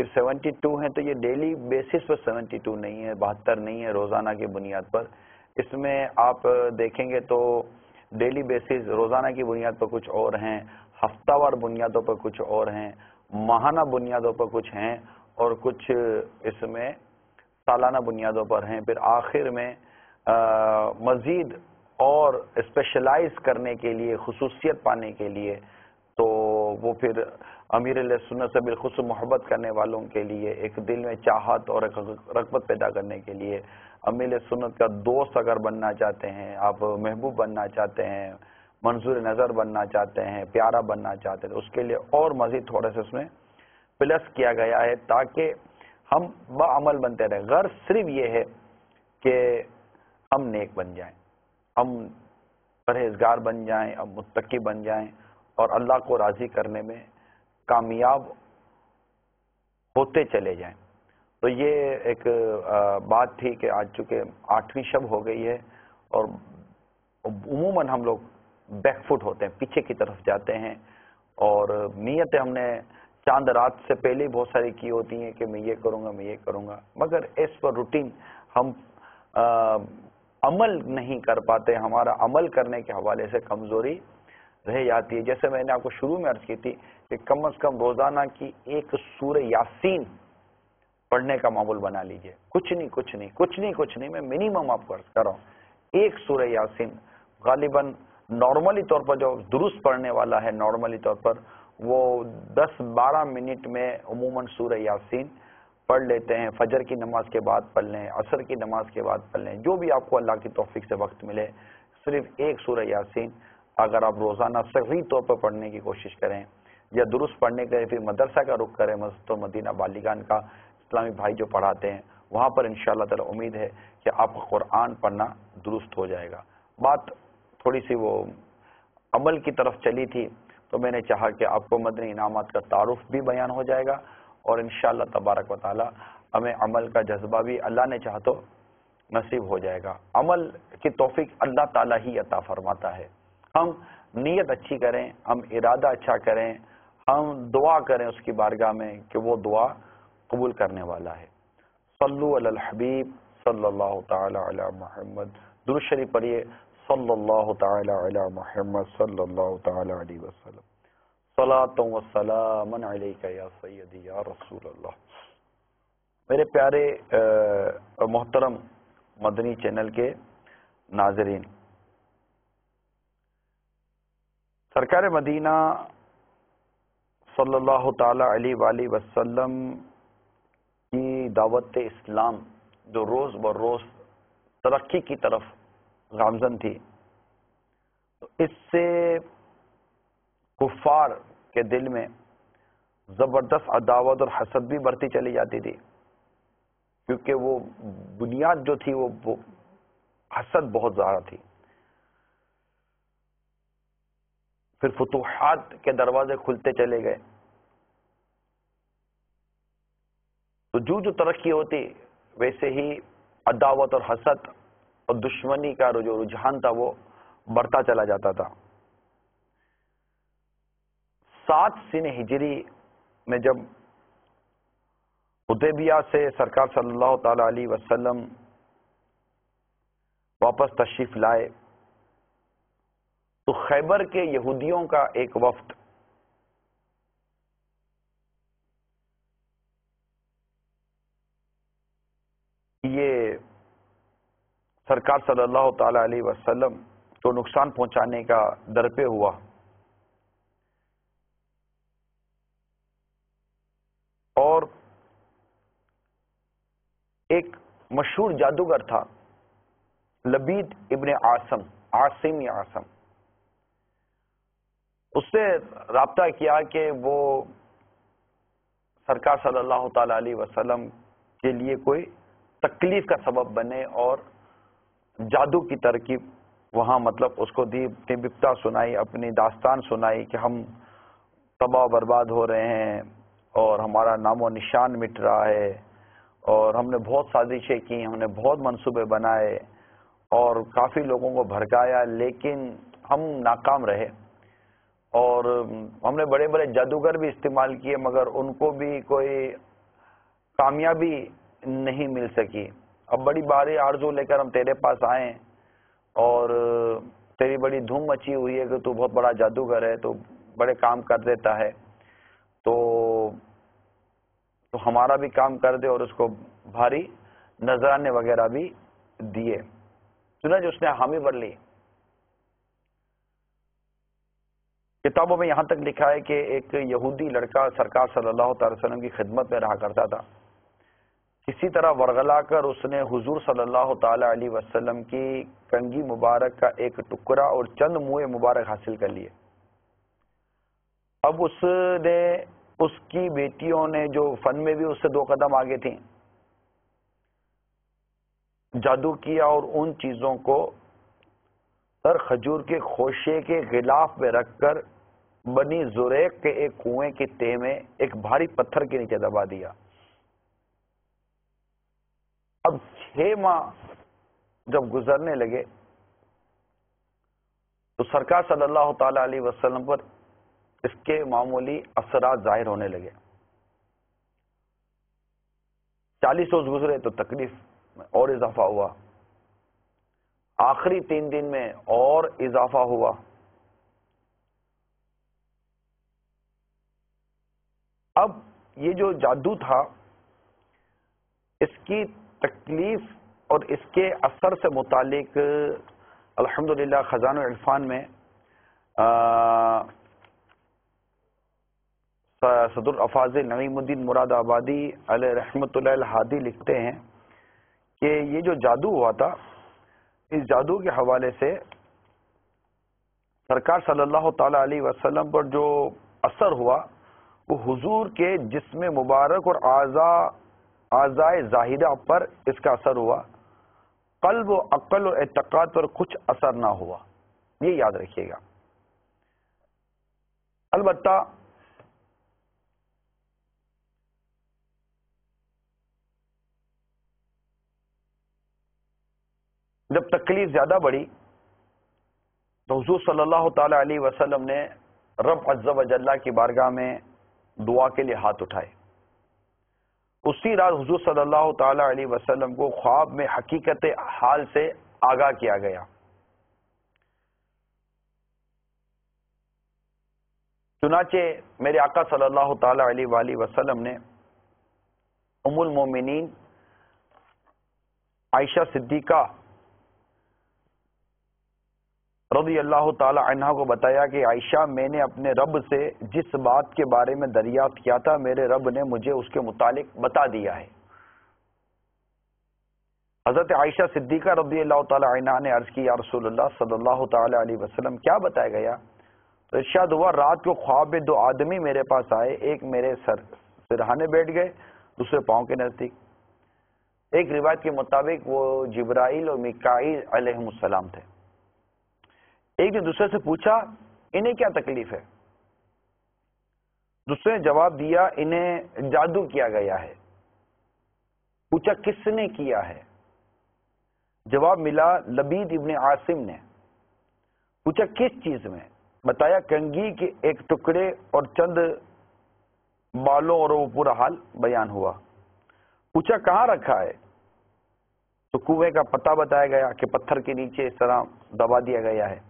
پھر 72 ہیں تو یہ ڈیلی بیسس پر 72 نہیں ہے، 72 نہیں ہے روزانہ کی بنیاد پر. اس میں آپ دیکھیں گے تو ڈیلی بیسس روزانہ کی بنیاد پر کچھ اور ہیں، ہفتہ وار بنیادوں پر کچھ اور ہیں، ماہانہ بنیادوں پر کچھ ہیں، اور کچھ اس میں سالانہ بنیادوں پر ہیں. پھر آخر میں مزید اور اسپیشلائز کرنے کے لیے، خصوصیت پانے کے لیے، تو وہ پھر امیر علیہ سنت سے بالخصوص محبت کرنے والوں کے لیے، ایک دل میں چاہت اور ایک رغبت پیدا کرنے کے لیے، امیر علیہ سنت کا دوست اگر بننا چاہتے ہیں آپ، محبوب بننا چاہتے ہیں، منظور نظر بننا چاہتے ہیں، پیارا بننا چاہتے ہیں، اس کے لیے اور مزید تھوڑا سا اس میں پلس کیا گیا ہے تاکہ ہم بعمل بنتے رہیں. غرض صرف یہ ہے کہ ہم نیک بن جائیں، ہم پرہیزگار بن جائیں، ہم متقی بن جائیں اور اللہ کو راضی کرنے میں کامیاب ہوتے چلے جائیں. تو یہ ایک بات تھی کہ آج چونکہ 8ویں شب ہو گئی ہے اور عموماً ہم لوگ بیک فٹ ہوتے ہیں، پیچھے کی طرف جاتے ہیں، اور نیتیں ہم نے چاند رات سے پہلے بہت ساری کی ہوتی ہیں کہ میں یہ کروں گا، میں یہ کروں گا، مگر اس پر روٹین ہم عمل نہیں کر پاتے. ہمارا عمل کرنے کے حوالے سے کمزوری رہ جاتی ہے. جیسے میں نے آپ کو شروع میں عرض کی تھی کہ کم از کم روزانہ کی ایک سورہ یاسین پڑھنے کا معمول بنا لیجئے. کچھ نہیں، میں منیمم آپ کو عرض کر رہا ہوں، ایک سورہ یاسین. غالباً نارملی طور پر جو درست پڑھنے والا ہے، نارملی طور پر وہ 10-12 منٹ میں عموماً سورہ یاسین پڑھ لیتے ہیں. فجر کی نماز کے بعد پڑھ لیں، عصر کی نماز کے بعد پڑھ لیں، جو بھی آپ کو اللہ کی توفیق سے وقت ملے. صرف ایک سورہ یاسین اگر آپ روزانہ صحیح طور پر پڑھنے کی کوشش کریں، یا درست پڑھنے کے لیے پھر مدرسہ کا رخ کریں، مسجد مدینہ بالغان کا اسلامی بھائی جو پڑھاتے ہیں وہاں پر انشاءاللہ تعالی امید ہے کہ آپ کا قرآن پڑھنا درست ہو جائے گا. بات تھوڑی سی وہ عمل کی طرف چلی تھی، تو میں نے چاہا کہ آپ کو مدنی انعامات کا تعارف بھی بیان ہو جائے گا، اور انشاءاللہ تبارک و تعالی ہمیں عمل کا جذبہ بھی اللہ نے چاہا تو نصیب ہو جائے گا. عمل کی توفیق اللہ تعالی ہی عطا فرماتا ہے. ہم نیت اچھی کریں، ہم ارادہ اچھا کریں، ہم دعا کریں اس کی بارگاہ میں کہ وہ دعا قبول کرنے والا ہے. صلو علی الحبیب صلی اللہ تعالی علی محمد. درود شریف پڑھیے، صلی اللہ تعالی علی محمد صلی اللہ تعالی علیہ وسلم. صلاۃ و سلام علیک یا سیدی یا رسول اللہ. میرے پیارے محترم مدنی چینل کے ناظرین، سرکار مدینہ صلی اللہ تعالی علیہ وآلہ وسلم کی دعوت اسلام جو روز بروز ترقی کی طرف گامزن تھی، تو اس سے کفار کے دل میں زبردست عداوت اور حسد بھی بڑھتی چلی جاتی تھی، کیونکہ وہ بنیاد جو تھی وہ حسد بہت زیادہ تھی. پھر فتوحات کے دروازے کھلتے چلے گئے، تو جو ترقی ہوتی ویسے ہی عداوت اور حسد اور دشمنی کا جو رجحان تھا وہ بڑھتا چلا جاتا تھا. 7 سن ہجری میں جب حدیبیہ سے سرکار صلی اللہ تعالی علیہ وسلم واپس تشریف لائے، تو خیبر کے یہودیوں کا ایک وفد یہ سرکار صلی اللہ تعالی علیہ وسلم کو نقصان پہنچانے کا درپے ہوا، اور ایک مشہور جادوگر تھا لبید ابن عاصم یا عاصم، اس سے رابطہ کیا کہ وہ سرکار صلی اللہ تعالی علیہ وسلم کے لیے کوئی تکلیف کا سبب بنے، اور جادو کی ترکیب وہاں مطلب اس کو دی، اپنی بپتا سنائی، اپنی داستان سنائی کہ ہم تباہ و برباد ہو رہے ہیں اور ہمارا نام و نشان مٹ رہا ہے، اور ہم نے بہت سازشیں کی، ہم نے بہت منصوبے بنائے اور کافی لوگوں کو بھڑکایا، لیکن ہم ناکام رہے، اور ہم نے بڑے بڑے جادوگر بھی استعمال کیے مگر ان کو بھی کوئی کامیابی نہیں مل سکی. اب بڑی باری آرزو لے کر ہم تیرے پاس آئیں اور تیری بڑی دھوم مچی ہوئی ہے کہ تو بہت بڑا جادوگر ہے, تو بڑے کام کر دیتا ہے, تو ہمارا بھی کام کر دے, اور اس کو بھاری نذرانے وغیرہ بھی دیے. چنانچہ اس نے حامی بن لی. کتابوں میں یہاں تک لکھا ہے کہ ایک یہودی لڑکا سرکار صلی اللہ تعالی وسلم کی خدمت میں رہا کرتا تھا. کسی طرح ورغلا کر اس نے حضور صلی اللہ تعالی علیہ وسلم کی کنگھی مبارک کا ایک ٹکڑا اور چند موئے مبارک حاصل کر لیے. اب اس کی بیٹیوں نے جو فن میں بھی اس سے 2 قدم آگے تھیں, جادو کیا اور ان چیزوں کو سر کھجور کے خوشے کے غلاف میں رکھ کر بنی زریق کے ایک کنویں کی تہ میں ایک بھاری پتھر کے نیچے دبا دیا. اب 6 ماہ جب گزرنے لگے تو سرکار صلی اللہ تعالی علیہ وسلم پر اس کے معمولی اثرات ظاہر ہونے لگے. 40 روز گزرے تو تکلیف میں اور اضافہ ہوا. آخری 3 دن میں اور اضافہ ہوا. اب یہ جو جادو تھا, اس کی تکلیف اور اس کے اثر سے متعلق الحمدللہ خزان العرفان میں صدر الافاضل نعیم الدین مراد آبادی علیہ رحمت اللہ الہادی لکھتے ہیں کہ یہ جو جادو ہوا تھا, اس جادو کے حوالے سے سرکار صلی اللہ تعالی علیہ وسلم پر جو اثر ہوا وہ حضور کے جسم مبارک اور اعضائے ظاہرہ پر اس کا اثر ہوا. قلب و عقل اور اعتقاد پر کچھ اثر نہ ہوا. یہ یاد رکھیے گا. البتہ جب تکلیف زیادہ بڑھی تو حضور صلی اللہ تعالی علیہ وسلم نے رب عز و جل کی بارگاہ میں دعا کے لیے ہاتھ اٹھائے. اسی رات حضور صلی اللہ تعالی علیہ وسلم کو خواب میں حقیقت حال سے آگاہ کیا گیا. چنانچہ میرے آقا صلی اللہ تعالی علیہ وآلہ وسلم نے ام المومنین عائشہ صدیقہ رضی اللہ تعالی عنہا کو بتایا کہ عائشہ, میں نے اپنے رب سے جس بات کے بارے میں دریافت کیا تھا میرے رب نے مجھے اس کے متعلق بتا دیا ہے. حضرت عائشہ صدیقہ رضی اللہ تعالی عنہا نے عرض کی, یا رسول اللہ صلی اللہ تعالی علیہ وسلم کیا بتایا گیا؟ تو ارشاد ہوا, رات کو خواب میں 2 آدمی میرے پاس آئے, ایک میرے سرہانے بیٹھ گئے, دوسرے پاؤں کے نزدیک. ایک روایت کے مطابق وہ جبرائیل اور میکائیل علیہم السلام تھے. ایک نے دوسرے سے پوچھا, انہیں کیا تکلیف ہے؟ دوسرے نے جواب دیا, انہیں جادو کیا گیا ہے. پوچھا کس نے کیا ہے؟ جواب ملا لبید ابن عاصم نے. پوچھا کس چیز میں؟ بتایا کنگھی کے ایک ٹکڑے اور چند بالوں, اور وہ پورا حال بیان ہوا. پوچھا کہاں رکھا ہے؟ تو کنویں کا پتہ بتایا گیا کہ پتھر کے نیچے اس طرح دبا دیا گیا ہے.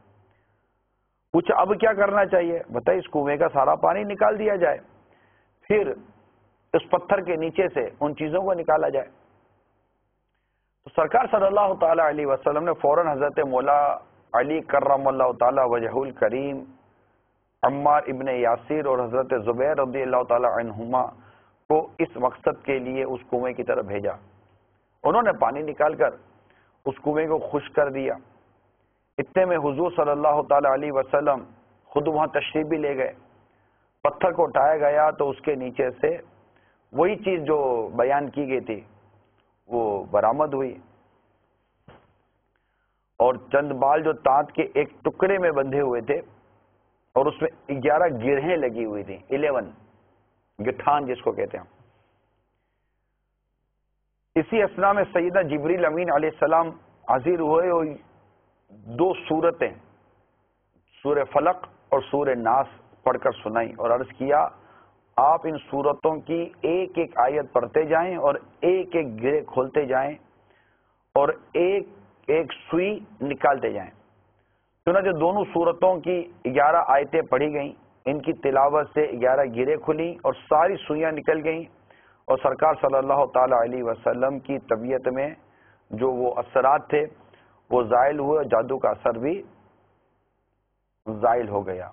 پوچھا اب کیا کرنا چاہیے؟ بتائے اس کنویں کا سارا پانی نکال دیا جائے, پھر اس پتھر کے نیچے سے ان چیزوں کو نکالا جائے. تو سرکار صلی اللہ تعالی علیہ وسلم نے فوراً حضرت مولا علی کرم اللہ تعالی وجہ الکریم, عمار ابن یاسر اور حضرت زبیر رضی اللہ تعالی عنہما کو اس مقصد کے لیے اس کنویں کی طرف بھیجا. انہوں نے پانی نکال کر اس کنویں کو خشک کر دیا. اتنے میں حضور صلی اللہ تعالی علیہ وسلم خود وہاں تشریف بھی لے گئے. پتھر کو اٹھایا گیا تو اس کے نیچے سے وہی چیز جو بیان کی گئی تھی وہ برآمد ہوئی, اور چند بال جو تانت کے ایک ٹکڑے میں بندھے ہوئے تھے اور اس میں 11 گرہیں لگی ہوئی تھیں, 11 گٹھان جس کو کہتے ہیں. اسی اسنا میں سیدہ جبریل امین علیہ السلام حاضر ہوئے اور 2 سورتیں سورہ فلق اور سورہ ناس پڑھ کر سنائی اور عرض کیا آپ ان صورتوں کی ایک ایک آیت پڑھتے جائیں اور ایک ایک گرے کھولتے جائیں اور ایک ایک سوئی نکالتے جائیں. چنانچہ دونوں صورتوں کی 11 آیتیں پڑھی گئیں. ان کی تلاوت سے 11 گرے کھلیں اور ساری سوئیاں نکل گئیں، اور سرکار صلی اللہ تعالی علیہ وسلم کی طبیعت میں جو وہ اثرات تھے وہ زائل ہوئے، اور جادو کا اثر بھی زائل ہو گیا.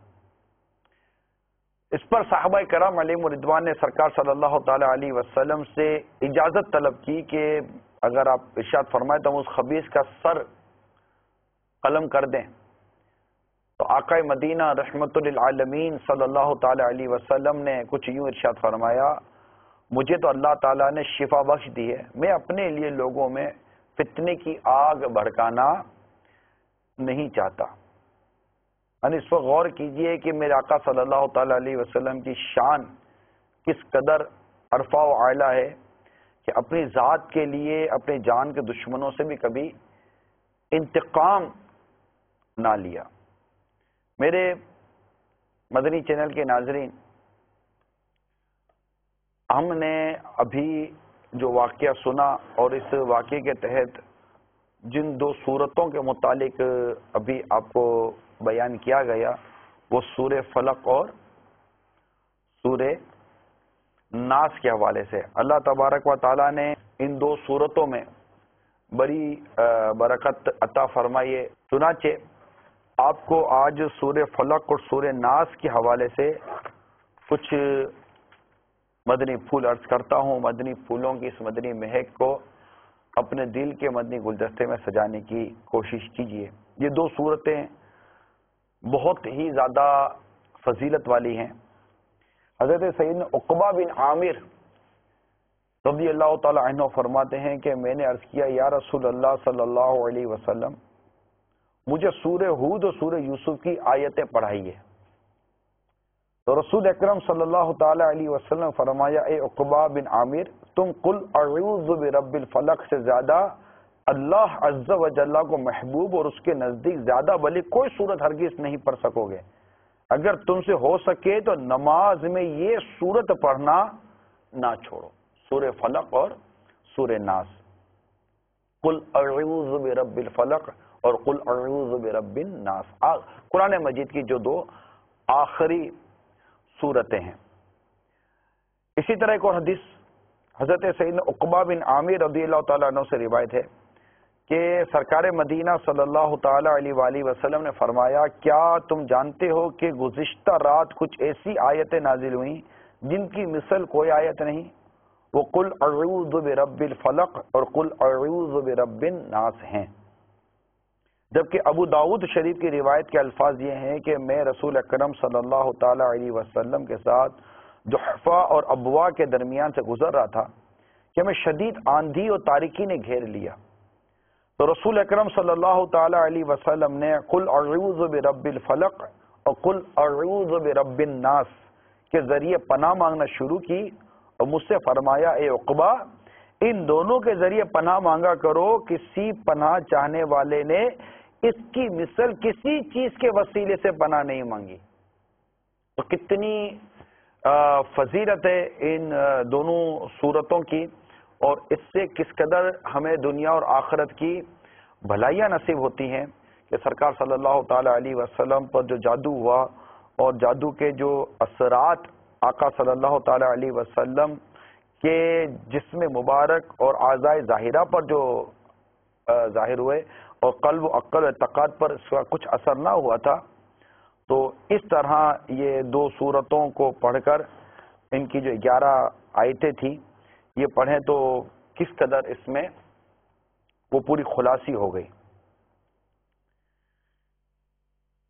اس پر صحابہ کرام علیہم رضوان نے سرکار صلی اللہ تعالی علیہ وسلم سے اجازت طلب کی کہ اگر آپ ارشاد فرمائے تو ہم اس خبیث کا سر قلم کر دیں. تو آقا مدینہ رحمت للعالمین صلی اللہ تعالی علیہ وسلم نے کچھ یوں ارشاد فرمایا، مجھے تو اللہ تعالیٰ نے شفا بخش دی ہے، میں اپنے لیے لوگوں میں فتنے کی آگ بھڑکانا نہیں چاہتا. یعنی اس پر غور کیجئے کہ میرے آقا صلی اللہ تعالی علیہ وسلم کی شان کس قدر عرفہ و اعلیٰ ہے کہ اپنی ذات کے لیے اپنے جان کے دشمنوں سے بھی کبھی انتقام نہ لیا. میرے مدنی چینل کے ناظرین، ہم نے ابھی جو واقعہ سنا اور اس واقعے کے تحت جن 2 صورتوں کے متعلق ابھی آپ کو بیان کیا گیا وہ سورہ فلق اور سورہ ناس کے حوالے سے، اللہ تبارک و تعالیٰ نے ان 2 صورتوں میں بڑی برکت عطا فرمائی ہے. چنانچہ آپ کو آج سورہ فلق اور سورہ ناس کے حوالے سے کچھ مدنی پھول عرض کرتا ہوں. مدنی پھولوں کی اس مدنی مہک کو اپنے دل کے مدنی گلدستے میں سجانے کی کوشش کیجیے. یہ 2 صورتیں بہت ہی زیادہ فضیلت والی ہیں. حضرت سیدنا عقبہ بن عامر رضی اللہ تعالی عنہ فرماتے ہیں کہ میں نے عرض کیا، یا رسول اللہ صلی اللہ علیہ وسلم، مجھے سورہ ہود اور سورہ یوسف کی آیتیں پڑھائیے. تو رسول اکرم صلی اللہ تعالی علیہ وسلم فرمایا، اے عقبہ بن عامر، تم قل اعوذ برب الفلق سے زیادہ اللہ عز و جل کو محبوب اور اس کے نزدیک زیادہ بلی کوئی صورت ہرگز نہیں پڑھ سکو گے. اگر تم سے ہو سکے تو نماز میں یہ صورت پڑھنا نہ چھوڑو، سورہ فلق اور سورہ ناس. قل اعوذ برب الفلق اور قل اعوذ برب الناس، قرآن مجید کی جو 2 آخری صورتیں ہیں. اسی طرح ایک اور حدیث حضرت سیدنا عقبہ بن عامر رضی اللہ تعالیٰ عنہ سے روایت ہے کہ سرکار مدینہ صلی اللہ تعالی علیہ وآلہ وسلم نے فرمایا، کیا تم جانتے ہو کہ گزشتہ رات کچھ ایسی آیتیں نازل ہوئیں جن کی مثل کوئی آیت نہیں؟ وہ قل اعوذ برب الفلق اور قل اعوذ برب الناس ہیں. جبکہ ابو داؤد شریف کی روایت کے الفاظ یہ ہیں کہ میں رسول اکرم صلی اللہ تعالی علیہ وسلم کے ساتھ جحفہ اور ابوا کے درمیان سے گزر رہا تھا کہ میں شدید آندھی اور تاریکی نے گھیر لیا. تو رسول اکرم صلی اللہ تعالی علیہ وسلم نے قل اعوذ برب الفلق اور قل اعوذ برب الناس کے ذریعے پناہ مانگنا شروع کی اور مجھ سے فرمایا، اے عقبہ، ان دونوں کے ذریعے پناہ مانگا کرو. کسی پناہ چاہنے والے نے اس کی مثل کسی چیز کے وسیلے سے پناہ نہیں مانگی. تو کتنی فضیلت ہے ان دونوں صورتوں کی، اور اس سے کس قدر ہمیں دنیا اور آخرت کی بھلائیاں نصیب ہوتی ہیں کہ سرکار صلی اللہ تعالی علیہ وسلم پر جو جادو ہوا اور جادو کے جو اثرات آقا صلی اللہ تعالی علیہ وسلم کے جسم مبارک اور اعضائے ظاہرہ پر جو ظاہر ہوئے اور قلب و عقل و اعتقاد پر اس کا کچھ اثر نہ ہوا تھا. تو اس طرح یہ 2 صورتوں کو پڑھ کر ان کی جو 11 آیتیں تھیں یہ پڑھیں تو کس قدر اس میں وہ پوری خلاصی ہو گئی.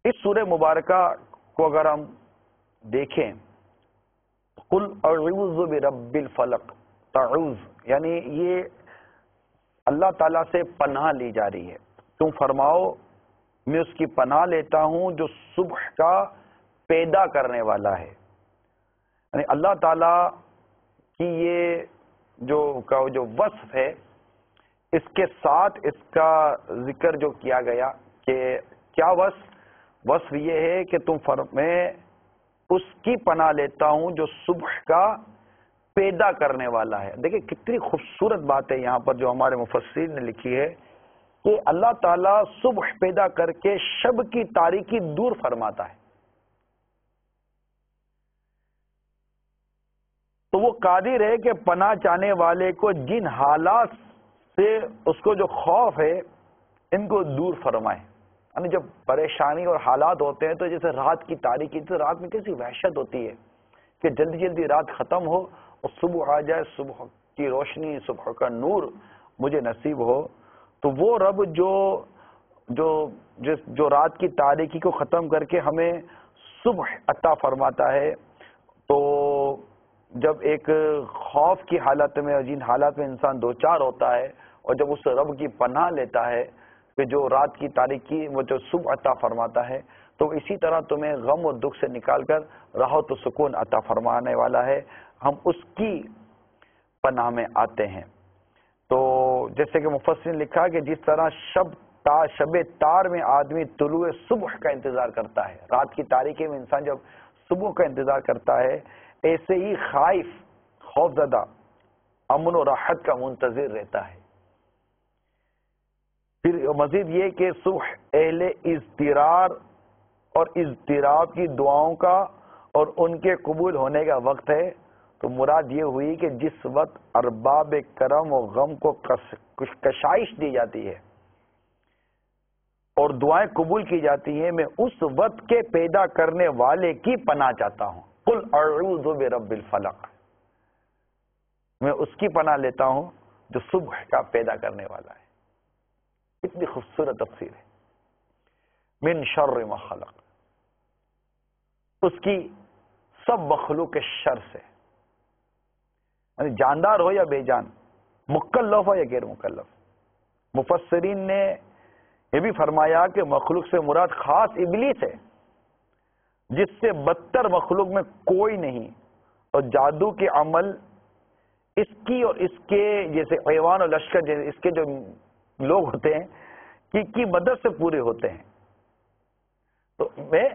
اس سورہ مبارکہ کو اگر ہم دیکھیں، قل اعوذ برب الفلق، تعوذ یعنی یہ اللہ تعالیٰ سے پناہ لی جا رہی ہے. تم فرماؤ میں اس کی پناہ لیتا ہوں جو صبح کا پیدا کرنے والا ہے. یعنی اللہ تعالیٰ کی یہ جو وصف ہے، اس کے ساتھ اس کا ذکر جو کیا گیا کہ کیا وصف یہ ہے کہ تم میں اس کی پناہ لیتا ہوں جو صبح کا پیدا کرنے والا ہے. دیکھیں کتنی خوبصورت بات ہے یہاں پر جو ہمارے مفسرین نے لکھی ہے کہ اللہ تعالیٰ صبح پیدا کر کے شب کی تاریکی دور فرماتا ہے. تو وہ قادر ہے کہ پناہ چاہنے والے کو جن حالات سے اس کو جو خوف ہے ان کو دور فرمائے. یعنی جب پریشانی اور حالات ہوتے ہیں تو جیسے رات کی تاریکی، تو رات میں کیسی وحشت ہوتی ہے کہ جلدی جلدی رات ختم ہو اور صبح آ جائے، صبح کی روشنی، صبح کا نور مجھے نصیب ہو. تو وہ رب جو رات کی تاریکی کو ختم کر کے ہمیں صبح عطا فرماتا ہے. تو جب ایک خوف کی حالت میں، جن حالات میں انسان دوچار ہوتا ہے، اور جب اس رب کی پناہ لیتا ہے کہ جو رات کی تاریکی وہ جو صبح عطا فرماتا ہے، تو اسی طرح تمہیں غم اور دکھ سے نکال کر راحت و سکون عطا فرمانے والا ہے. ہم اس کی پناہ میں آتے ہیں. تو جیسے کہ مفسر نے لکھا کہ جس طرح شب تار میں آدمی طلوع صبح کا انتظار کرتا ہے، رات کی تاریکی میں انسان جب صبح کا انتظار کرتا ہے، ایسے ہی خائف، خوف زدہ، امن و راحت کا منتظر رہتا ہے. پھر مزید یہ کہ صبح اہل اضطرار اور اضطراب کی دعاؤں کا اور ان کے قبول ہونے کا وقت ہے. تو مراد یہ ہوئی کہ جس وقت ارباب کرم و غم کو کشائش دی جاتی ہے اور دعائیں قبول کی جاتی ہیں، میں اس وقت کے پیدا کرنے والے کی پناہ چاہتا ہوں. قل اعوذ برب الفلق، میں اس کی پناہ لیتا ہوں جو صبح کا پیدا کرنے والا ہے. اتنی خوبصورت تفسیر ہے. من شر ما خلق، اس کی سب مخلوق کے شر سے، یعنی جاندار ہو یا بے جان، مکلف ہو یا غیر مکلف. مفسرین نے یہ بھی فرمایا کہ مخلوق سے مراد خاص ابلیس ہے، جس سے بدتر مخلوق میں کوئی نہیں، اور جادو کے عمل اس کی اور اس کے جیسے ایوان اور لشکر جیسے اس کے جو لوگ ہوتے ہیں کی مدد سے پورے ہوتے ہیں. تو میں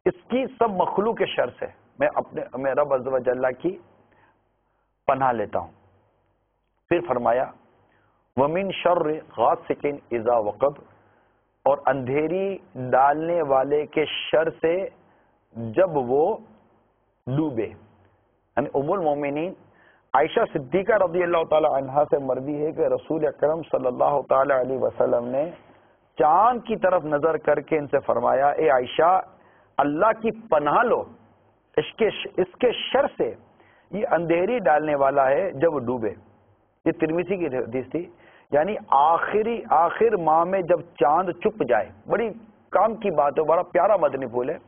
اس کی سب مخلوق کے شر سے میں رب عز و جل کی پناہ لیتا ہوں. پھر فرمایا وَمِن شَرِّ غَاسِقٍ إِذَا وَقَبَ، اور اندھیری ڈالنے والے کے شر سے جب وہ ڈوبے. یعنی ام المومنین عائشہ صدیقہ رضی اللہ تعالی عنہا سے مروی ہے کہ رسول اکرم صلی اللہ تعالی علیہ وسلم نے چاند کی طرف نظر کر کے ان سے فرمایا، اے عائشہ اللہ کی پناہ لو اس کے شر سے، یہ اندھیری ڈالنے والا ہے جب ڈوبے. یہ ترمذی کی حدیث تھی. یعنی آخر ماہ میں جب چاند چھپ جائے، بڑی کام کی بات ہے، بڑا پیارا مدنی پھول ہے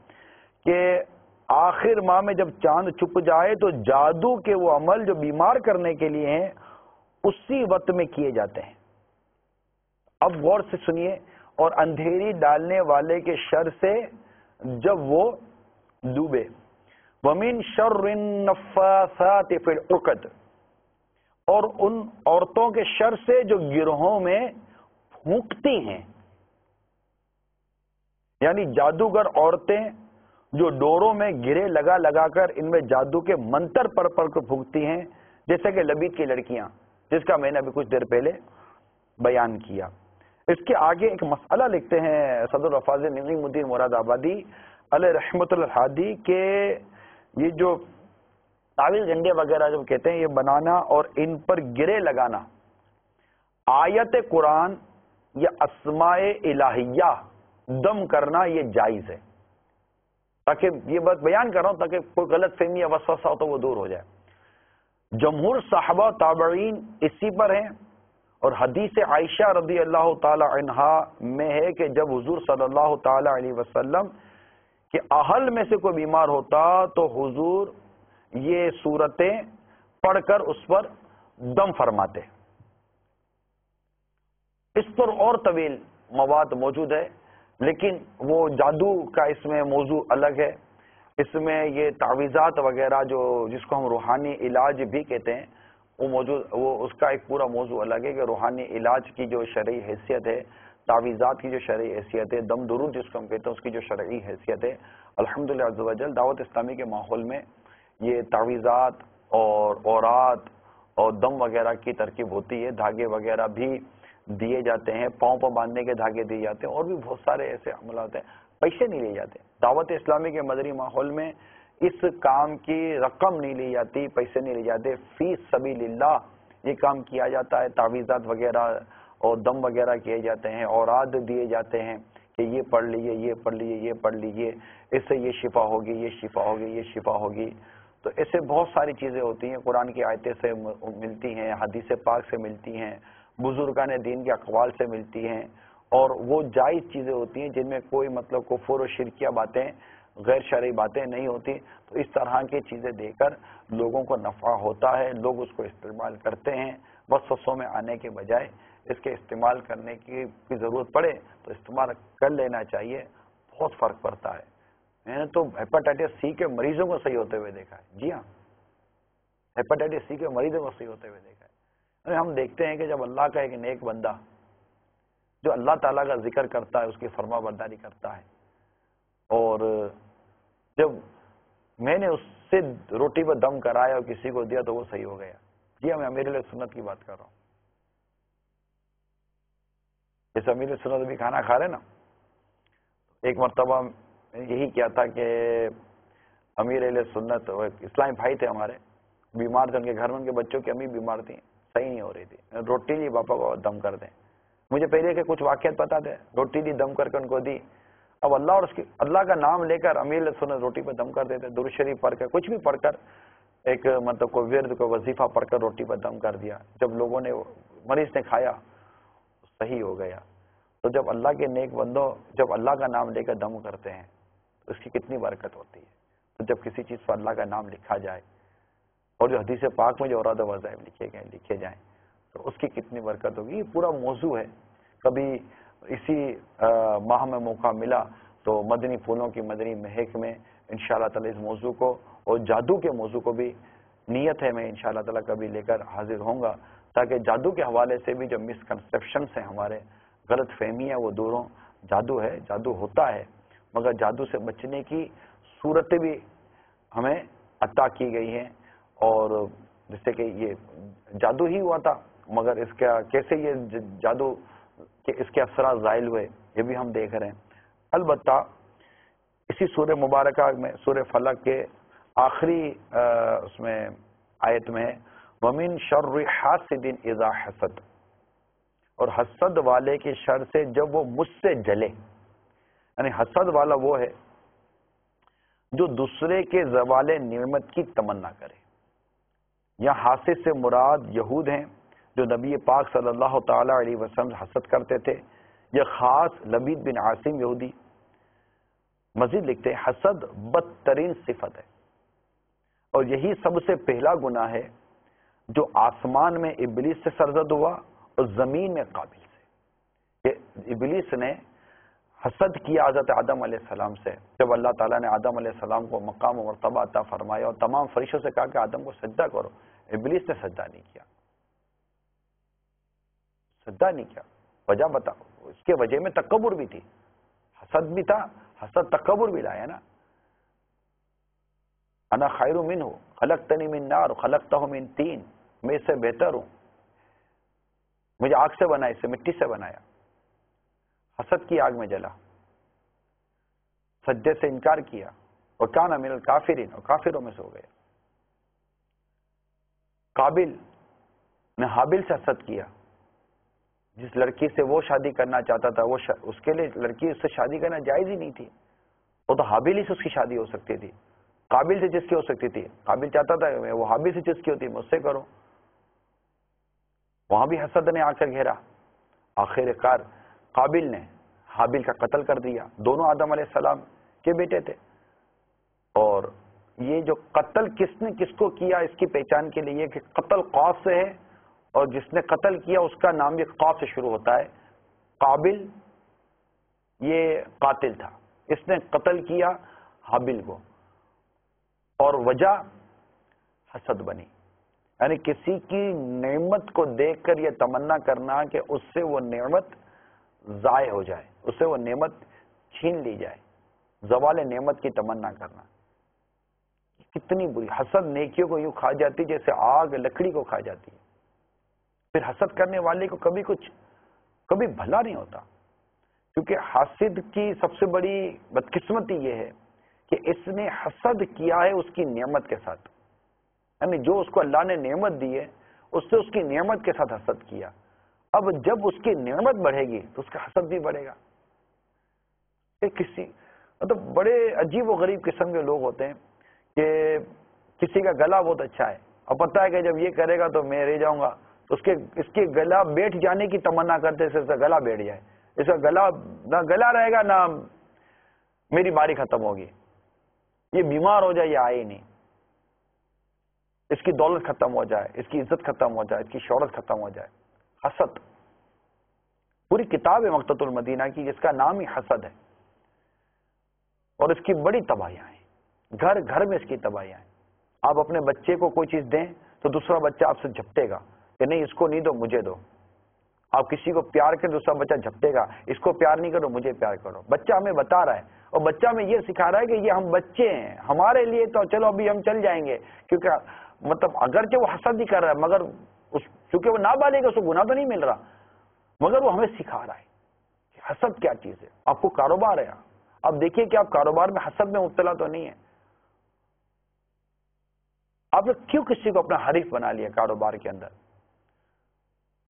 کہ آخر ماہ میں جب چاند چھپ جائے تو جادو کے وہ عمل جو بیمار کرنے کے لیے ہیں اسی وقت میں کیے جاتے ہیں. اب غور سے سنیے، اور اندھیری ڈالنے والے کے شر سے جب وہ ڈوبے. وَمِن شَرِّ النَّفَّاثَاتِ فِي الْعُقَدِ، اور ان عورتوں کے شر سے جو گروہوں میں پھونکتی ہیں. یعنی جادوگر عورتیں جو ڈوروں میں گرے لگا کر ان میں جادو کے منتر پر پھونکتی ہیں، جیسے کہ لبید کی لڑکیاں، جس کا میں نے ابھی کچھ دیر پہلے بیان کیا. اس کے آگے ایک مسئلہ لکھتے ہیں صدر الافاضل نظیم الدین مراد آبادی علیہ رحمت الحادی کہ یہ جو تعویذ گنڈے وغیرہ جو کہتے ہیں یہ بنانا اور ان پر گرے لگانا آیت قرآن یا اسماء الہیہ دم کرنا یہ جائز ہے. تاکہ یہ بات بیان کر رہا ہوں تاکہ کوئی غلط فہمی یا وسوسہ ہو تو وہ دور ہو جائے. جمہور صحابہ تابعین اسی پر ہیں، اور حدیث عائشہ رضی اللہ تعالی عنہا میں ہے کہ جب حضور صلی اللہ تعالی علیہ وسلم کے اہل میں سے کوئی بیمار ہوتا تو حضور یہ صورتیں پڑھ کر اس پر دم فرماتے. اس پر اور طویل مواد موجود ہے، لیکن وہ جادو کا اس میں موضوع الگ ہے. اس میں یہ تعویذات وغیرہ جس کو ہم روحانی علاج بھی کہتے ہیں وہ اس کا ایک پورا موضوع الگ ہے کہ روحانی علاج کی جو شرعی حیثیت ہے تعویذات کی جو شرعی حیثیت ہے، دم درود جس کو ہم کہتے ہیں اس کی جو شرعی حیثیت ہے، الحمدللہ عز و جل دعوت اسلامی کے ماحول میں یہ تعویذات اور اورات اور دم وغیرہ کی ترکیب ہوتی ہے، دھاگے وغیرہ بھی دیے جاتے ہیں، پاؤں پر باندھنے کے دھاگے دیے جاتے ہیں، اور بھی بہت سارے ایسے عملات ہیں، پیسے نہیں لیے جاتے۔ دعوت اسلامی کے مدنی ماحول میں اس کام کی رقم نہیں لی جاتی، پیسے نہیں لیے جاتے، فی سبیل اللہ یہ کام کیا جاتا ہے۔ تعویذات وغیرہ اور دم وغیرہ کیے جاتے ہیں، اوراد دیے جاتے ہیں کہ یہ پڑھ لیجیے، یہ پڑھ لیجیے، یہ پڑھ لیجیے، اس سے یہ شفا ہوگی، یہ شفا ہوگی، یہ شفا ہوگی۔ تو ایسے بہت ساری چیزیں ہوتی ہیں، قرآن کی آیتیں سے ملتی ہیں، حدیث پاک سے ملتی ہیں، بزرگان دین کے اقوال سے ملتی ہیں، اور وہ جائز چیزیں ہوتی ہیں جن میں کوئی مطلب کفر و شرکیہ باتیں، غیر شرعی باتیں نہیں ہوتی۔ تو اس طرح کی چیزیں دے کر لوگوں کو نفع ہوتا ہے، لوگ اس کو استعمال کرتے ہیں۔ وسوسوں میں آنے کے بجائے اس کے استعمال کرنے کی ضرورت پڑے تو استعمال کر لینا چاہیے، بہت فرق پڑتا ہے۔ میں نے تو ہیپاٹائٹس سی کے مریضوں کو صحیح ہوتے ہوئے دیکھا ہے، جی ہاں، ہیپاٹائٹس سی کے مریضوں کو صحیح ہوتے ہوئے دیکھا ہے۔ ہم دیکھتے ہیں کہ جب اللہ کا ایک نیک بندہ جو اللہ تعالیٰ کا ذکر کرتا ہے، اس کی فرما برداری کرتا ہے، اور جب میں نے اس سے روٹی پہ دم کرایا اور کسی کو دیا تو وہ صحیح ہو گیا۔ جی ہاں، میں امیر علیہ سنت کی بات کر رہا ہوں۔ جیسے امیر سنت ابھی کھانا کھا رہے نا، ایک مرتبہ یہی کیا تھا کہ امیر علیہ سنت اسلامی بھائی تھے ہمارے، بیمار تھے، ان کے گھر میں ان کے بچوں کی امی بیمار تھیں، صحیح نہیں ہو رہی تھی، روٹی لی پاپا کو دم کر دیں۔ مجھے پہلے کے کچھ واقعات پتا تھے، روٹی لی دم کر کے ان کو دی۔ اب اللہ اور اس کی اللہ کا نام لے کر امیر علیہ سنت روٹی پہ دم کر دیتے، درود شریف پڑھ کر، کچھ بھی پڑھ کر، ایک مطلب کوئی ورد کو وظیفہ پڑھ کر روٹی پہ دم کر دیا۔ جب لوگوں نے، مریض نے کھایا، صحیح ہو گیا۔ تو جب اللہ کے نیک بندوں جب اللہ کا نام لے کر دم کرتے ہیں تو اس کی کتنی برکت ہوتی ہے۔ تو جب کسی چیز پر اللہ کا نام لکھا جائے، اور جو حدیث پاک میں جو اوراد و وظائف لکھے جائیں تو اس کی کتنی برکت ہوگی۔ یہ پورا موضوع ہے۔ کبھی اسی ماہ میں موقع ملا تو مدنی پھولوں کی مدنی مہک میں انشاءاللہ تعالی اس موضوع کو اور جادو کے موضوع کو بھی نیت ہے میں انشاءاللہ تعالی کبھی لے کر حاضر ہوں گا، تاکہ جادو کے حوالے سے بھی جو مسکنسیپشنس ہیں، ہمارے غلط فہمی ہے، وہ دور ہوں۔ جادو ہے، جادو ہوتا ہے، مگر جادو سے بچنے کی صورتیں بھی ہمیں عطا کی گئی ہیں، اور جس سے کہ یہ جادو ہی ہوا تھا، مگر اس کا کیسے یہ جادو کہ اس کے اثرات زائل ہوئے یہ بھی ہم دیکھ رہے ہیں۔ البتہ اسی سورہ مبارکہ میں، سورہ فلق کے آخری اس میں آیت میں وَمِن شَرِّ حَاسِدٍ إِذَا حَسَدَ، اور حسد والے کے شر سے جب وہ مجھ سے جلے، یعنی حسد والا وہ ہے جو دوسرے کے زوال نعمت کی تمنا کرے۔ یہاں حاسد سے مراد یہود ہیں جو نبی پاک صلی اللہ تعالی علیہ وسلم حسد کرتے تھے، یہ خاص لبید بن عاصم یہودی۔ مزید لکھتے ہیں حسد بدترین صفت ہے، اور یہی سب سے پہلا گناہ ہے جو آسمان میں ابلیس سے سرزد ہوا اور زمین میں قابل سے۔ کہ ابلیس نے حسد کیا حضرت آدم علیہ السلام سے، جب اللہ تعالیٰ نے آدم علیہ السلام کو مقام و مرتبہ عطا فرمایا اور تمام فرشتوں سے کہا کہ آدم کو سجدہ کرو، ابلیس نے سجدہ نہیں کیا، سجدہ نہیں کیا۔ وجہ بتاؤ، اس کے وجہ میں تکبر بھی تھی، حسد بھی تھا، حسد تکبر بھی لایا نا۔ انا خیر منہ خلقتنی من نار خلقتہ من طین، میں اس سے بہتر ہوں، مجھے آگ سے بنایا، اس سے مٹی سے بنایا۔ حسد کی آگ میں جلا، سجدے سے انکار کیا، اور کان من الکافرین، اور کافروں میں سے ہو گیا۔ قابل نے حابل سے حسد کیا، جس لڑکی سے وہ شادی کرنا چاہتا تھا وہ اس کے لیے لڑکی اس سے شادی کرنا جائز ہی نہیں تھی، وہ تو حابل ہی سے اس کی شادی ہو سکتی تھی، قابل سے جس کی ہو سکتی تھی۔ قابل چاہتا تھا وہ حابل سے جس کی ہوتی مجھ سے کرو، وہاں بھی حسد نے آ کر گھیرا۔ آخر کار قابل نے حابل کا قتل کر دیا، دونوں آدم علیہ السلام کے بیٹے تھے، اور یہ جو قتل کس نے کس کو کیا اس کی پہچان کے لیے کہ قتل قاف سے ہے، اور جس نے قتل کیا اس کا نام بھی قاف سے شروع ہوتا ہے۔ قابل یہ قاتل تھا، اس نے قتل کیا حابل کو، اور وجہ حسد بنی، یعنی کسی کی نعمت کو دیکھ کر یہ تمنا کرنا کہ اس سے وہ نعمت ضائع ہو جائے، اس سے وہ نعمت چھین لی جائے، زوال نعمت کی تمنا کرنا کتنی بری۔ حسد نیکیوں کو یوں کھا جاتی جیسے آگ لکڑی کو کھا جاتی ہے۔ پھر حسد کرنے والے کو کبھی بھلا نہیں ہوتا، کیونکہ حاسد کی سب سے بڑی بدقسمتی یہ ہے کہ اس نے حسد کیا ہے اس کی نعمت کے ساتھ، یعنی جو اس کو اللہ نے نعمت دی ہے اس سے اس کی نعمت کے ساتھ حسد کیا۔ اب جب اس کی نعمت بڑھے گی تو اس کا حسد بھی بڑھے گا۔ مطلب بڑے عجیب و غریب قسم کے لوگ ہوتے ہیں کہ کسی کا گلا بہت اچھا ہے اور پتہ ہے کہ جب یہ کرے گا تو میں رہ جاؤں گا، تو اس کے گلا بیٹھ جانے کی تمنا کرتے اس کا گلا بیٹھ جائے، اس کا گلا نہ گلا رہے گا نہ میری باری ختم ہوگی، یہ بیمار ہو جائے، یہ آئے ہی نہیں، اس کی دولت ختم ہو جائے، اس کی عزت ختم ہو جائے، اس کی شہرت ختم ہو جائے۔ حسد پوری کتاب ہے مقتۃ المدینہ کی جس کا نام ہی حسد ہے، اور اس کی بڑی تباہیاں ہیں، گھر گھر میں اس کی تباہیاں ہیں۔ آپ اپنے بچے کو کوئی چیز دیں تو دوسرا بچہ آپ سے جھپٹے گا کہ نہیں اس کو نہیں دو مجھے دو، آپ کسی کو پیار کریں دوسرا بچہ جھپٹے گا اس کو پیار نہیں کرو مجھے پیار کرو۔ بچہ ہمیں بتا رہا ہے اور بچہ ہمیں یہ سکھا رہا ہے کہ یہ ہم بچے ہیں، ہمارے لیے تو چلو ابھی ہم چل جائیں گے، کیونکہ مطلب اگرچہ وہ حسد ہی کر رہا ہے مگر چونکہ وہ نابالغ ہے اس کو گناہ تو نہیں مل رہا، مگر وہ ہمیں سکھا رہا ہے کہ حسد کیا چیز ہے۔ آپ کو کاروبار ہے، آپ دیکھیے کہ آپ کاروبار میں حسد میں مبتلا تو نہیں ہے، آپ نے کیوں کسی کو اپنا حریف بنا لیا کاروبار کے اندر؟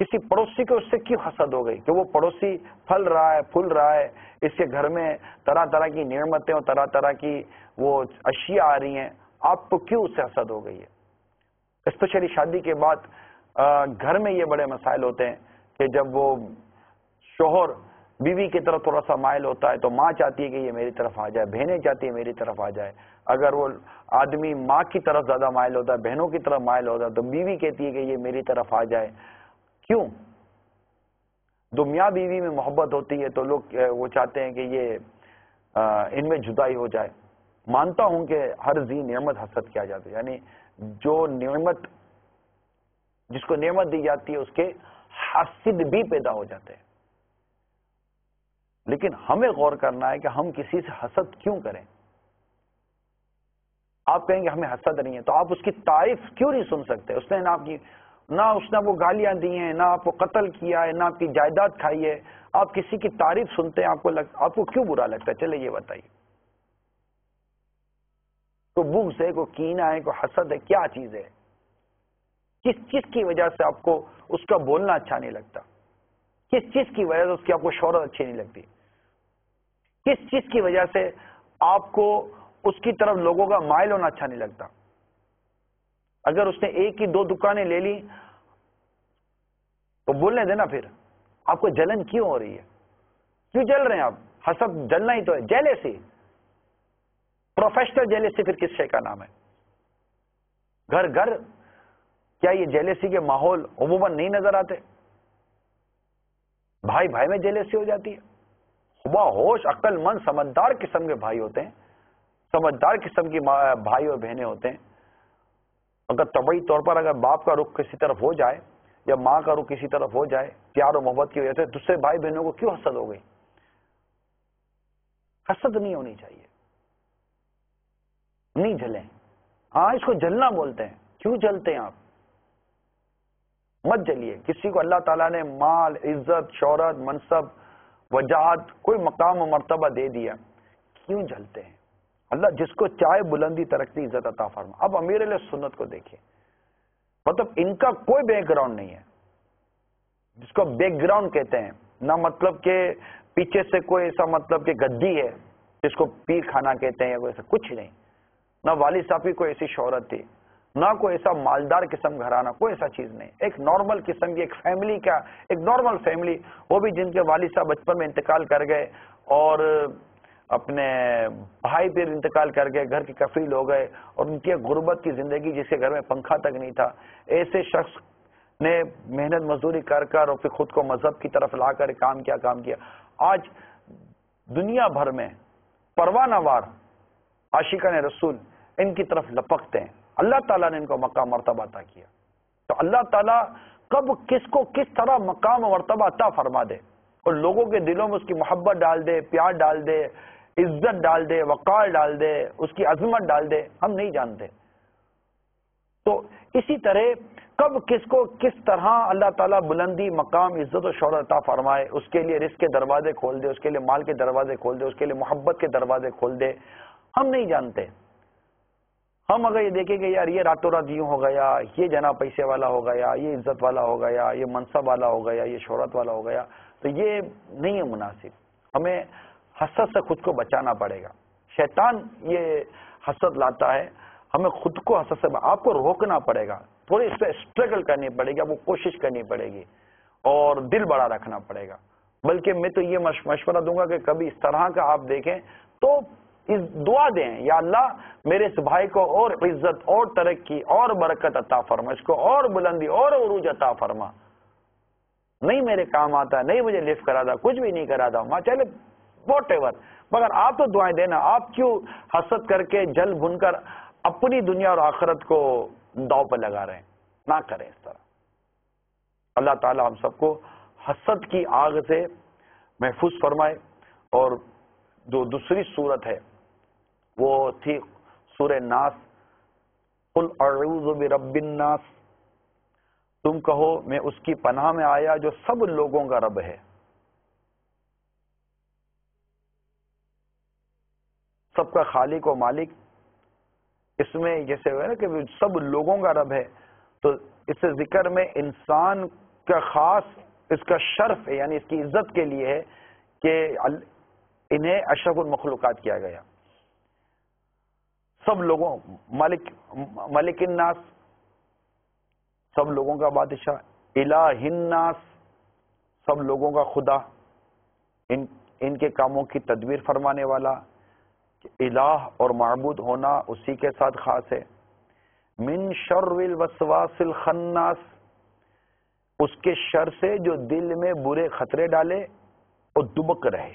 کسی پڑوسی کو اس سے کیوں حسد ہو گئی کہ وہ پڑوسی پھل رہا ہے پھول رہا ہے، اس کے گھر میں طرح طرح کی نعمتیں اور طرح طرح کی وہ اشیاء آ رہی ہیں، آپ کو کیوں اس سے حسد ہو گئی ہے؟ اسپیشلی شادی کے بعد گھر میں یہ بڑے مسائل ہوتے ہیں کہ جب وہ شوہر بیوی کی طرف تھوڑا سا مائل ہوتا ہے تو ماں چاہتی ہے کہ یہ میری طرف آ جائے، بہنیں چاہتی ہے میری طرف آ جائے، اگر وہ آدمی ماں کی طرف زیادہ مائل ہوتا ہے بہنوں کی طرف مائل ہوتا ہے تو بیوی کہتی ہے کہ یہ میری طرف آ جائے۔ کیوں؟ دو میاں بیوی میں محبت ہوتی ہے تو لوگ وہ چاہتے ہیں کہ یہ ان میں جدائی ہو جائے۔ مانتا ہوں کہ ہر ذی نعمت حسد کیا جاتا ہے، یعنی جو نعمت جس کو نعمت دی جاتی ہے اس کے حاسد بھی پیدا ہو جاتے ہیں، لیکن ہمیں غور کرنا ہے کہ ہم کسی سے حسد کیوں کریں۔ آپ کہیں گے ہمیں حسد نہیں ہے تو آپ اس کی تعریف کیوں نہیں سن سکتے؟ اس نے وہ گالیاں دی ہیں، نہ آپ کو قتل کیا ہے، نہ آپ کی جائیداد کھائی ہے، آپ کسی کی تعریف سنتے ہیں آپ کو کیوں برا لگتا ہے؟ چلے یہ بتائیے، کوئی بغض ہے، کوئی کینہ ہے، کوئی حسد ہے، کیا چیز ہے؟ کس چیز کی وجہ سے آپ کو اس کا بولنا اچھا نہیں لگتا؟ کس چیز کی وجہ سے اس کی آپ کو شہرت اچھی نہیں لگتی؟ کس چیز کی وجہ سے آپ کو اس کی طرف لوگوں کا مائل ہونا اچھا نہیں لگتا؟ اگر اس نے ایک ہی دو دکانیں لے لی تو بولنے دینا، پھر آپ کو جلن کیوں ہو رہی ہے؟ کیوں جل رہے ہیں آپ؟ حسد جلنا ہی تو ہے، جیلیسی، پروفیشنل جیلیسی پھر کس شے کا نام ہے؟ گھر گھر کیا یہ جیلیسی کے ماحول عموماً نہیں نظر آتے؟ بھائی بھائی میں جیلیسی ہو جاتی ہے، خدا ہوش عقل مند سمجھدار قسم کے بھائی ہوتے ہیں، سمجھدار قسم کی بھائی اور بہنیں ہوتے ہیں، اگر طبعی طور پر اگر باپ کا رخ کسی طرف ہو جائے یا ماں کا رخ کسی طرف ہو جائے پیار و محبت کی وجہ سے، دوسرے بھائی بہنوں کو کیوں حسد ہو گئی؟ حسد نہیں ہونی چاہیے، نہیں جلیں۔ ہاں اس کو جلنا بولتے ہیں، کیوں جلتے ہیں آپ؟ مت جلیے۔ کسی کو اللہ تعالیٰ نے مال، عزت، شہرت، منصب، وجاہت، کوئی مقام و مرتبہ دے دیا، کیوں جلتے ہیں؟ اللہ جس کو چاہے بلندی، ترقی، عزت عطا فرما۔ اب امیر علیہ سنت کو دیکھیں، مطلب ان کا کوئی بیک گراؤنڈ نہیں ہے، جس کو بیک گراؤنڈ کہتے ہیں، نہ مطلب کہ پیچھے سے کوئی ایسا مطلب کہ گدی ہے جس کو پیر خانہ کہتے ہیں یا کوئی ایسا کچھ نہیں، نہ والد صاحب کی کوئی ایسی شہرت تھی، نہ کوئی ایسا مالدار قسم گھرانہ، کوئی ایسا چیز نہیں، ایک نارمل قسم کی ایک فیملی کا، ایک نارمل فیملی، وہ بھی جن کے والد صاحب بچپن میں انتقال کر گئے اور اپنے بھائی پھر انتقال کر گئے، گھر کے کفیل ہو گئے، اور ان کی غربت کی زندگی جس کے گھر میں پنکھا تک نہیں تھا، ایسے شخص نے محنت مزدوری کر کر اور پھر خود کو مذہب کی طرف لا کر کام کیا۔ آج دنیا بھر میں پروانہ وار عاشقان رسول ان کی طرف لپکتے ہیں، اللہ تعالیٰ نے ان کو مقام مرتبہ عطا کیا، تو اللہ تعالیٰ کب کس کو کس طرح مقام و مرتبہ عطا فرما دے اور لوگوں کے دلوں میں اس کی محبت ڈال دے، پیار ڈال دے، عزت ڈال دے، وقار ڈال دے، اس کی عظمت ڈال دے، ہم نہیں جانتے۔ تو اسی طرح کب کس کو کس طرح اللہ تعالیٰ بلندی، مقام، عزت و شہرت عطا فرمائے، اس کے لیے رزق کے دروازے کھول دے، اس کے لیے مال کے دروازے کھول دے، اس کے لیے محبت کے دروازے کھول دے، ہم نہیں جانتے۔ ہم اگر یہ دیکھیں کہ یار یہ راتوں رات یوں ہو گیا، یہ جناب پیسے والا ہو گیا، یہ عزت والا ہو گیا، یہ منصب والا ہو گیا، یہ شہرت والا ہو گیا، تو یہ نہیں ہے مناسب۔ ہمیں حسد سے خود کو بچانا پڑے گا۔ شیطان یہ حسد لاتا ہے، ہمیں خود کو حسد سے آپ کو روکنا پڑے گا، تھوڑی اس پہ اسٹرگل کرنی پڑے گی، آپ کو کوشش کرنی پڑے گی اور دل بڑا رکھنا پڑے گا۔ بلکہ میں تو یہ مشورہ دوں گا کہ کبھی اس طرح کا آپ دیکھیں تو دعا دیں، یا اللہ میرے اس بھائی کو اور عزت اور ترقی اور برکت عطا فرما، اس کو اور بلندی اور عروج عطا فرما۔ نہیں میرے کام آتا، نہیں مجھے لفٹ کرا تھا، کچھ بھی نہیں کرا تھا، ماں چلے واٹ ایور، مگر آپ تو دعائیں دینا۔ آپ کیوں حسد کر کے جل بھن کر اپنی دنیا اور آخرت کو داؤ پہ لگا رہے ہیں؟ نہ کریں اس طرح۔ اللہ تعالی ہم سب کو حسد کی آگ سے محفوظ فرمائے۔ اور جو دوسری صورت ہے وہ تھی سورہ ناس، قل اعوذ برب الناس، تم کہو میں اس کی پناہ میں آیا جو سب لوگوں کا رب ہے۔ سب کا خالق و مالک، اس میں جیسے ہوئے نا کہ سب لوگوں کا رب ہے، تو اس ذکر میں انسان کا خاص اس کا شرف ہے، یعنی اس کی عزت کے لیے ہے کہ انہیں اشرف المخلوقات کیا گیا۔ سب لوگوں ملک الناس، سب لوگوں کا بادشاہ، الہ الناس، سب لوگوں کا خدا، ان کے کاموں کی تدبیر فرمانے والا۔ الہ اور معبود ہونا اسی کے ساتھ خاص ہے۔ من شر الوسواس الخناس، اس کے شر سے جو دل میں برے خطرے ڈالے اور دبک رہے۔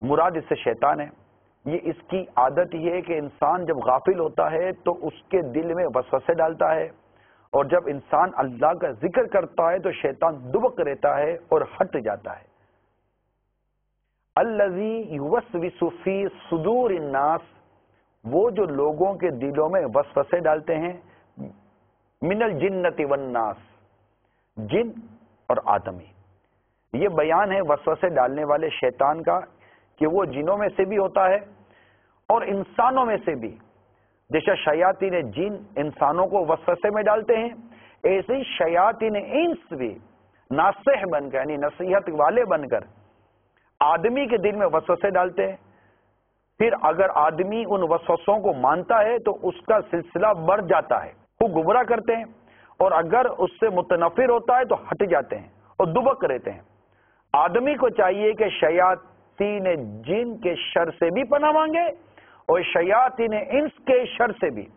مراد اس سے شیطان ہے۔ یہ اس کی عادت یہ ہے کہ انسان جب غافل ہوتا ہے تو اس کے دل میں وسوسے ڈالتا ہے، اور جب انسان اللہ کا ذکر کرتا ہے تو شیطان دبک رہتا ہے اور ہٹ جاتا ہے۔ الذی یوسوس فی صدور الناس، وہ جو لوگوں کے دلوں میں وسوسے ڈالتے ہیں، من الجنۃ والناس، جن اور آدمی۔ یہ بیان ہے وسوسے ڈالنے والے شیطان کا کہ وہ جنوں میں سے بھی ہوتا ہے اور انسانوں میں سے بھی۔ جیسے شیاطین جن انسانوں کو وسوسے میں ڈالتے ہیں، ایسے ہی شیاطین انس بھی ناصح بن کر، یعنی نصیحت والے بن کر آدمی کے دل میں وسوسے ڈالتے ہیں۔ پھر اگر آدمی ان وسوسوں کو مانتا ہے تو اس کا سلسلہ بڑھ جاتا ہے، وہ گمراہ کرتے ہیں، اور اگر اس سے متنفر ہوتا ہے تو ہٹ جاتے ہیں اور دبک رہتے ہیں۔ آدمی کو چاہیے کہ شیاطین جن کے شر سے بھی پناہ مانگے اور شیاطین انس کے شر سے بھی۔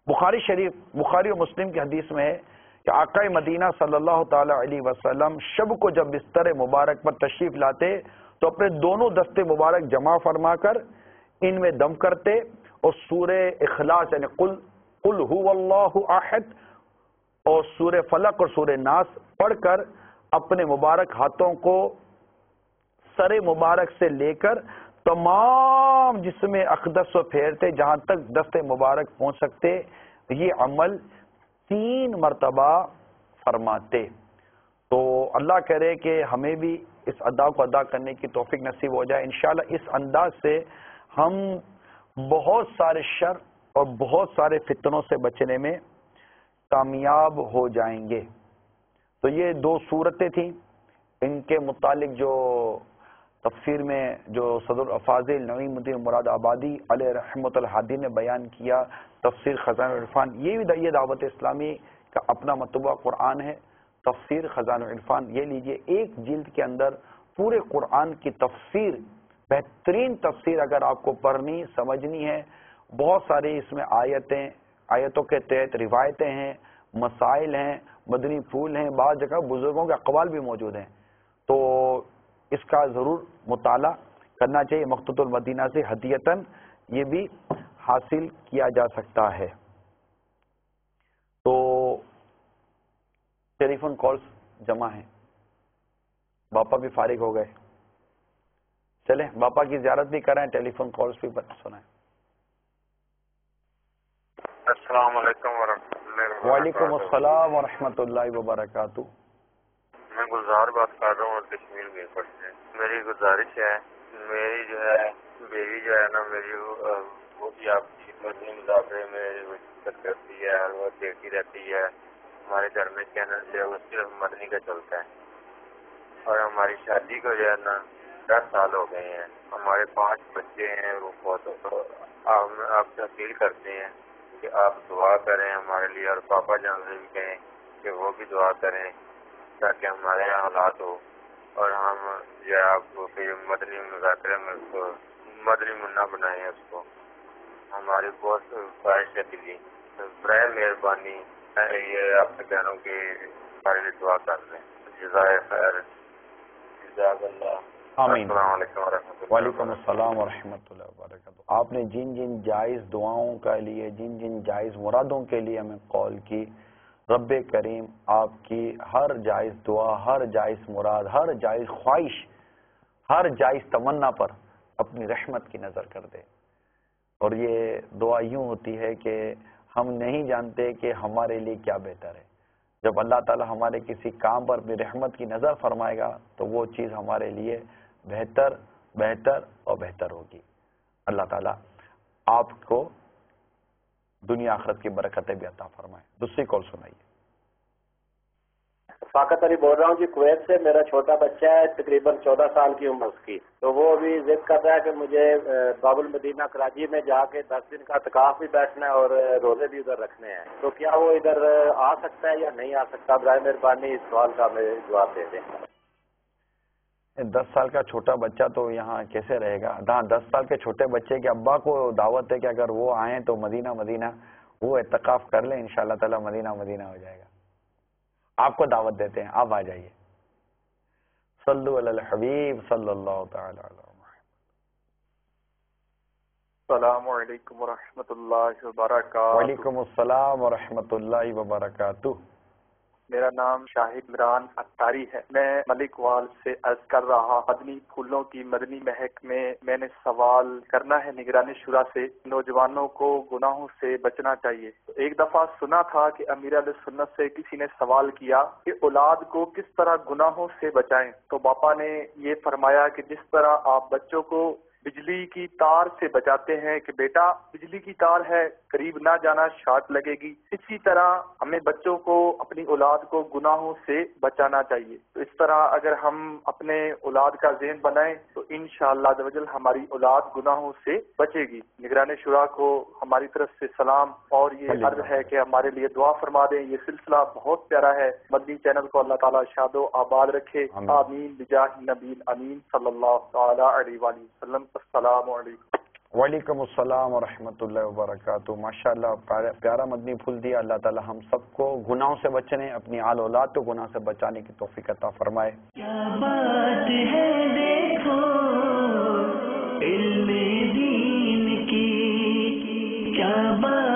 بخاری و مسلم کی حدیث میں ہے کہ آقا مدینہ صلی اللہ تعالی علیہ وسلم شب کو جب بستر مبارک پر تشریف لاتے تو اپنے دونوں دستے مبارک جمع فرما کر ان میں دم کرتے اور سورہ اخلاص یعنی قل هو اللہ احد اور سورہ فلق اور سورہ ناس پڑھ کر اپنے مبارک ہاتھوں کو سر مبارک سے لے کر تمام جسم اقدس و پھیرتے جہاں تک دست مبارک پہنچ سکتے۔ یہ عمل 3 مرتبہ فرماتے۔ تو اللہ کرے کہ ہمیں بھی اس ادا کو ادا کرنے کی توفیق نصیب ہو جائے۔ انشاءاللہ اس انداز سے ہم بہت سارے شر اور بہت سارے فتنوں سے بچنے میں کامیاب ہو جائیں گے۔ تو یہ 2 صورتیں تھیں، ان کے متعلق جو تفسیر میں جو صدر افاضل نعیم الدین مراد آبادی علیہ رحمۃ الحادی نے بیان کیا، تفسیر خزانہ العرفان، یہ دعوت اسلامی کا اپنا مطبوعہ قرآن ہے، تفسیر خزانہ العرفان۔ یہ لیجئے، 1 جلد کے اندر پورے قرآن کی تفسیر، بہترین تفسیر اگر آپ کو پڑھنی سمجھنی ہے، بہت ساری اس میں آیتوں کے تحت روایتیں ہیں، مسائل ہیں، مدنی پھول ہیں، بعض جگہ بزرگوں کے اقوال بھی موجود ہیں۔ تو اس کا ضرور مطالعہ کرنا چاہیے۔ مقتوط المدینہ سے ہدیتاً یہ بھی حاصل کیا جا سکتا ہے۔ تو ٹیلی فون کالز جمع ہیں، باپا بھی فارغ ہو گئے. چلیں باپا کی زیارت بھی کریں, ٹیلی فون کالز بھی سنائیں. السلام علیکم ورحمۃ اللہ وبرکاتہ. وعلیکم السلام ورحمۃ اللہ وبرکاتہ. میں گلزار بات کر رہا ہوں کشمیر میرپور سے. میری گزارش ہے, میری جو ہے بیوی جو ہے نا میری وہ بھی آپ کی مدنی مذاکرے میں شرکت کرتی ہے اور وہ دیکھتی رہتی ہے. ہمارے گھر میں چینل جو ہے وہ صرف مدنی کا چلتا ہے اور ہماری شادی کو جو ہے نا 10 سال ہو گئے ہیں. ہمارے 5 بچے ہیں. وہ بہت آپ سے اپیل کرتے ہیں کہ آپ دعا کریں ہمارے لیے, اور پاپا جان سے بھی کہیں کہ وہ بھی دعا کریں تاکہ ہمارے یہاں حالات ہو اور ہم جو ہے آپ کو پھر مدنی مذاکرے میں اس کو مدنی منا بنائیں. اس کو ہماری بہت خواہش ہے دلی. برائے مہربانی یہ آپ سے کہہ رہا ہوں کہ ہمارے لیے دعا کر لیں. جزائے خیر. جزاک اللہ. آمین. السلام علیکم ورحمۃ اللہ. وعلیکم السلام ورحمۃ اللہ وبرکاتہ. آپ نے جن جن جائز دعاؤں کے لیے, جن جن جائز مرادوں کے لیے ہمیں کال کی, رب کریم آپ کی ہر جائز دعا, ہر جائز مراد, ہر جائز خواہش, ہر جائز تمنا پر اپنی رحمت کی نظر کر دے. اور یہ دعا یوں ہوتی ہے کہ ہم نہیں جانتے کہ ہمارے لیے کیا بہتر ہے. جب اللہ تعالی ہمارے کسی کام پر اپنی رحمت کی نظر فرمائے گا تو وہ چیز ہمارے لیے بہتر بہتر اور بہتر ہوگی. اللہ تعالیٰ آپ کو دنیا آخرت کی برکتیں بھی عطا فرمائے. دوسری کال سنائیے. فاقت علی بول رہا ہوں جی کویت سے. میرا چھوٹا بچہ ہے تقریباً 14 سال کی عمر اس کی, تو وہ ابھی ضد کر رہا ہے کہ مجھے باب المدینہ کراچی میں جا کے 10 دن کا اعتکاف بھی بیٹھنا ہے اور روزے بھی ادھر رکھنے ہیں. تو کیا وہ ادھر آ سکتا ہے یا نہیں آ سکتا؟ برائے مہربانی اس سوال کا ہمیں جواب دے دیں. 10 سال کا چھوٹا بچہ تو یہاں کیسے رہے گا؟ 10 سال کے چھوٹے بچے کے ابا کو دعوت ہے کہ اگر وہ آئیں تو مدینہ وہ اعتکاف کر لیں, انشاءاللہ تعالی مدینہ ہو جائے گا. آپ کو دعوت دیتے ہیں, آپ آ جائیے. صلو علی الحبیب صلی اللہ تعالی علیہ وسلم. السلام علیکم ورحمۃ اللہ وبرکاتہ. وعلیکم السلام ورحمۃ اللہ وبرکاتہ. میرا نام شاہد عمران اتاری ہے. میں ملک وال سے عرض کر رہا. مدنی پھولوں کی مدنی مہک میں نے سوال کرنا ہے نگران شورا سے. نوجوانوں کو گناہوں سے بچنا چاہیے. ایک دفعہ سنا تھا کہ امیر علیہ سنت سے کسی نے سوال کیا کہ اولاد کو کس طرح گناہوں سے بچائیں, تو باپا نے یہ فرمایا کہ جس طرح آپ بچوں کو بجلی کی تار سے بچاتے ہیں کہ بیٹا بجلی کی تار ہے قریب نہ جانا شارٹ لگے گی, اسی طرح ہمیں بچوں کو اپنی اولاد کو گناہوں سے بچانا چاہیے. تو اس طرح اگر ہم اپنے اولاد کا ذہن بنائیں تو انشاءاللہ عز و جل ہماری اولاد گناہوں سے بچے گی. نگران شورا کو ہماری طرف سے سلام اور یہ عرض ہے کہ ہمارے لیے دعا فرما دیں. یہ سلسلہ بہت پیارا ہے. مدنی چینل کو اللہ تعالیٰ شاد و آباد رکھے. آمین بجاہ نبی امین صلی اللہ تعالی علیہ وآلہ وسلم. السلام علیکم. وعلیکم السلام ورحمۃ اللہ وبرکاتہ. ماشاءاللہ پیارا مدنی پھول دیا. اللہ تعالی ہم سب کو گناہوں سے بچنے, اپنی آل اولاد کو گناہ سے بچانے کی توفیق عطا فرمائے. کیا بات ہے دیکھو علم دین کی, کیا بات